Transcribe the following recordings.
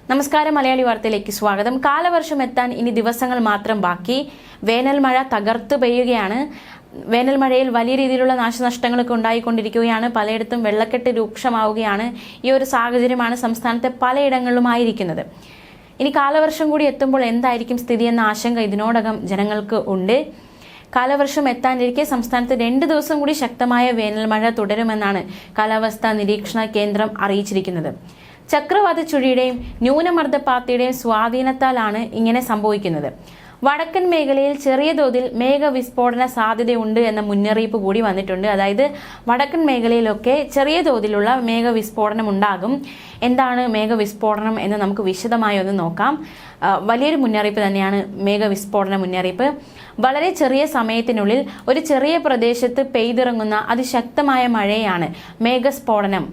നമസ്കാരം, മലയാളി വാർത്തയിലേക്ക് സ്വാഗതം. കാലവർഷം എത്താൻ ഇനി ദിവസങ്ങൾ മാത്രം ബാക്കി. വേനൽ മഴ തകർത്ത് പെയ്യുകയാണ്. വേനൽ മഴയിൽ വലിയ രീതിയിലുള്ള നാശനഷ്ടങ്ങളൊക്കെ ഉണ്ടായിക്കൊണ്ടിരിക്കുകയാണ്. പലയിടത്തും വെള്ളക്കെട്ട് രൂക്ഷമാവുകയാണ്. ഈ ഒരു സാഹചര്യമാണ് സംസ്ഥാനത്തെ പലയിടങ്ങളിലുമായിരിക്കുന്നത്. ഇനി കാലവർഷം കൂടി എത്തുമ്പോൾ എന്തായിരിക്കും സ്ഥിതി എന്ന ആശങ്ക ഇതിനോടകം ജനങ്ങൾക്ക് ഉണ്ട്. കാലവർഷം എത്താനിരിക്കെ സംസ്ഥാനത്ത് 2 ദിവസം കൂടി ശക്തമായ വേനൽ മഴ തുടരുമെന്നാണ് കാലാവസ്ഥാ നിരീക്ഷണ കേന്ദ്രം അറിയിച്ചിരിക്കുന്നത്. ചക്രവാത ചുഴിയുടെയും ന്യൂനമർദ്ദപാത്തിയുടെയും സ്വാധീനത്താലാണ് ഇങ്ങനെ സംഭവിക്കുന്നത്. വടക്കൻ മേഖലയിൽ ചെറിയ തോതിൽ മേഘവിസ്ഫോടന സാധ്യതയുണ്ട് എന്ന മുന്നറിയിപ്പ് കൂടി വന്നിട്ടുണ്ട്. അതായത് വടക്കൻ മേഖലയിലൊക്കെ ചെറിയ തോതിലുള്ള മേഘവിസ്ഫോടനം ഉണ്ടാകും. എന്താണ് മേഘവിസ്ഫോടനം എന്ന് നമുക്ക് വിശദമായി ഒന്ന് നോക്കാം. വലിയൊരു മുന്നറിയിപ്പ് തന്നെയാണ് മേഘവിസ്ഫോടന മുന്നറിയിപ്പ്. വളരെ ചെറിയ സമയത്തിനുള്ളിൽ ഒരു ചെറിയ പ്രദേശത്ത് പെയ്തിറങ്ങുന്ന അതിശക്തമായ മഴയാണ് മേഘസ്ഫോടനം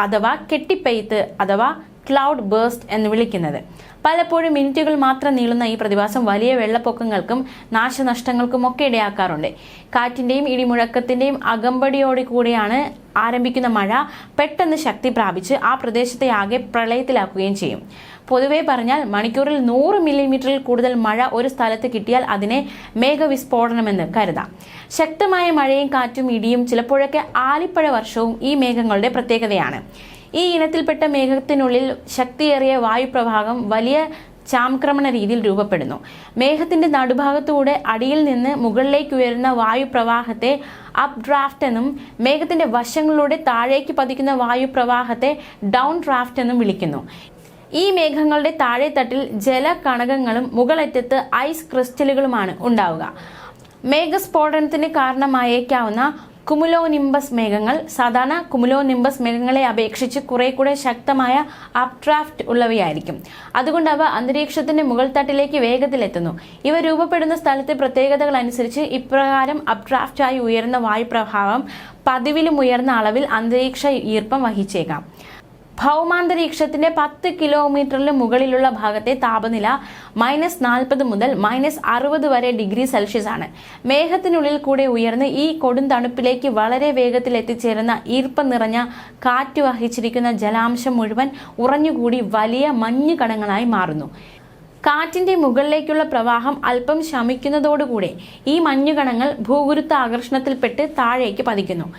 അഥവാ കെട്ടിപ്പെയ്ത്ത് അഥവാ ക്ലൗഡ് ബേസ്റ്റ് എന്ന് വിളിക്കുന്നത്. പലപ്പോഴും മിനിറ്റുകൾ മാത്രം നീളുന്ന ഈ പ്രതിഭാസം വലിയ വെള്ളപ്പൊക്കങ്ങൾക്കും നാശനഷ്ടങ്ങൾക്കും ഒക്കെ ഇടയാക്കാറുണ്ട്. കാറ്റിന്റെയും ഇടിമുഴക്കത്തിന്റെയും അകമ്പടിയോട് കൂടിയാണ് ആരംഭിക്കുന്ന മഴ പെട്ടെന്ന് ശക്തി പ്രാപിച്ച് ആ പ്രദേശത്തെ ആകെ പ്രളയത്തിലാക്കുകയും ചെയ്യും. പൊതുവെ പറഞ്ഞാൽ മണിക്കൂറിൽ 100 മില്ലിമീറ്ററിൽ കൂടുതൽ മഴ ഒരു സ്ഥലത്ത് കിട്ടിയാൽ അതിനെ മേഘവിസ്ഫോടനമെന്ന് കരുതാം. ശക്തമായ മഴയും കാറ്റും ഇടിയും ചിലപ്പോഴൊക്കെ ആലിപ്പഴ വർഷവും ഈ മേഘങ്ങളുടെ പ്രത്യേകതയാണ്. ഈ ഇനത്തിൽപ്പെട്ട മേഘത്തിനുള്ളിൽ ശക്തിയേറിയ വായുപ്രവാഹം വലിയ ചാംക്രമണ രീതിയിൽ രൂപപ്പെടുന്നു. മേഘത്തിന്റെ നടുഭാഗത്തൂടെ അടിയിൽ നിന്ന് മുകളിലേക്ക് ഉയരുന്ന വായുപ്രവാഹത്തെ അപ് ഡ്രാഫ്റ്റ് എന്നും മേഘത്തിന്റെ വശങ്ങളിലൂടെ താഴേക്ക് പതിക്കുന്ന വായുപ്രവാഹത്തെ ഡൗൺ ഡ്രാഫ്റ്റ് എന്നും വിളിക്കുന്നു. ഈ മേഘങ്ങളുടെ താഴെത്തട്ടിൽ ജലകണകങ്ങളും മുകളറ്റത്ത് ഐസ് ക്രിസ്റ്റലുകളുമാണ് ഉണ്ടാവുക. മേഘസ്ഫോടനത്തിന് കാരണമായേക്കാവുന്ന കുമുലോനിംബസ് മേഘങ്ങൾ സാധാരണ കുമുലോനിംബസ് മേഘങ്ങളെ അപേക്ഷിച്ച് കുറെ കൂടെ ശക്തമായ അപ്ഡ്രാഫ്റ്റ് ഉള്ളവയായിരിക്കും. അതുകൊണ്ട് അവ അന്തരീക്ഷത്തിന്റെ മുകൾ തട്ടിലേക്ക് വേഗത്തിലെത്തുന്നു. ഇവ രൂപപ്പെടുന്ന സ്ഥലത്തെ പ്രത്യേകതകൾ അനുസരിച്ച് ഇപ്രകാരം അപ്ഡ്രാഫ്റ്റായി ഉയർന്ന വായുപ്രഭാവം പതിവിലും ഉയർന്ന അളവിൽ അന്തരീക്ഷ ഈർപ്പം വഹിച്ചേക്കാം. ഭൗമാന്തരീക്ഷത്തിന്റെ 10 കിലോമീറ്ററിന് മുകളിലുള്ള ഭാഗത്തെ താപനില -40 മുതൽ -60 വരെ ഡിഗ്രി സെൽഷ്യസ് ആണ്. മേഘത്തിനുള്ളിൽ കൂടെ ഉയർന്ന് ഈ കൊടും തണുപ്പിലേക്ക് വളരെ വേഗത്തിൽ എത്തിച്ചേരുന്ന ഈർപ്പം നിറഞ്ഞ കാറ്റ് വഹിച്ചിരിക്കുന്ന ജലാംശം മുഴുവൻ ഉറഞ്ഞുകൂടി വലിയ മഞ്ഞ് കണങ്ങളായി മാറുന്നു. കാറ്റിന്റെ മുകളിലേക്കുള്ള പ്രവാഹം അല്പം ശമിക്കുന്നതോടുകൂടെ ഈ മഞ്ഞുകണങ്ങൾ ഭൂഗുരുത്വ ആകർഷണത്തിൽപ്പെട്ട് താഴേക്ക് പതിക്കുന്നു.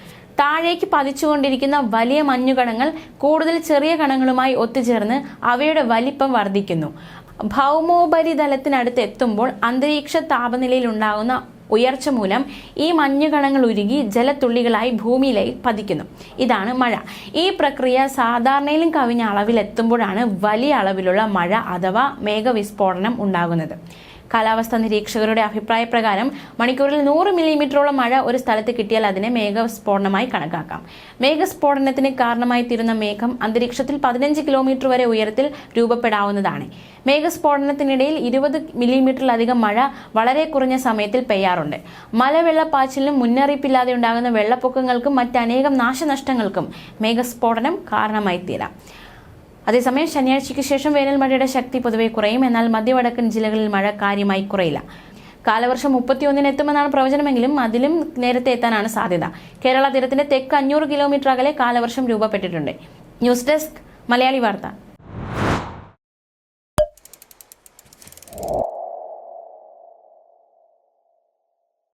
താഴേക്ക് പതിച്ചുകൊണ്ടിരിക്കുന്ന വലിയ മഞ്ഞുകണങ്ങൾ കൂടുതൽ ചെറിയ കണങ്ങളുമായി ഒത്തുചേർന്ന് അവയുടെ വലിപ്പം വർദ്ധിക്കുന്നു. ഭൗമോപരിതലത്തിനടുത്ത് എത്തുമ്പോൾ അന്തരീക്ഷ താപനിലയിൽ ഉണ്ടാകുന്ന ഉയർച്ച മൂലം ഈ മഞ്ഞുകണങ്ങൾ ഉരുകി ജലത്തുള്ളികളായി ഭൂമിയിലേക്ക് പതിക്കുന്നു. ഇതാണ് മഴ. ഈ പ്രക്രിയ സാധാരണയിലും കവിഞ്ഞ അളവിലെത്തുമ്പോഴാണ് വലിയ അളവിലുള്ള മഴ അഥവാ മേഘവിസ്ഫോടനം ഉണ്ടാകുന്നത്. കാലാവസ്ഥാ നിരീക്ഷകരുടെ അഭിപ്രായ പ്രകാരം മണിക്കൂറിൽ 100 മില്ലിമീറ്ററോളം മഴ ഒരു സ്ഥലത്ത് കിട്ടിയാൽ അതിനെ മേഘസ്ഫോടനമായി കണക്കാക്കാം. മേഘസ്ഫോടനത്തിന് കാരണമായി തീരുന്ന മേഘം അന്തരീക്ഷത്തിൽ 15 കിലോമീറ്റർ വരെ ഉയരത്തിൽ രൂപപ്പെടാവുന്നതാണ്. മേഘസ്ഫോടനത്തിനിടയിൽ 20 മില്ലിമീറ്ററിലധികം മഴ വളരെ കുറഞ്ഞ സമയത്തിൽ പെയ്യാറുണ്ട്. മലവെള്ളപ്പാച്ചിലിനും മുന്നറിയിപ്പില്ലാതെ ഉണ്ടാകുന്ന വെള്ളപ്പൊക്കങ്ങൾക്കും മറ്റനേകം നാശനഷ്ടങ്ങൾക്കും മേഘസ്ഫോടനം കാരണമായി തീരാം. അതേസമയം ശനിയാഴ്ചയ്ക്ക് ശേഷം വേനൽ മഴയുടെ ശക്തി പൊതുവെ കുറയും. എന്നാൽ മധ്യവടക്കൻ ജില്ലകളിൽ മഴ കാര്യമായി കുറയില്ല. കാലവർഷം 31-ന് എത്തുമെന്നാണ് പ്രവചനമെങ്കിലും അതിലും നേരത്തെ എത്താനാണ് സാധ്യത. കേരള തീരത്തിന്റെ തെക്ക് 500 കിലോമീറ്റർ അകലെ കാലവർഷം രൂപപ്പെട്ടിട്ടുണ്ട്. ന്യൂസ് ഡെസ്ക്, മലയാളി വാർത്ത.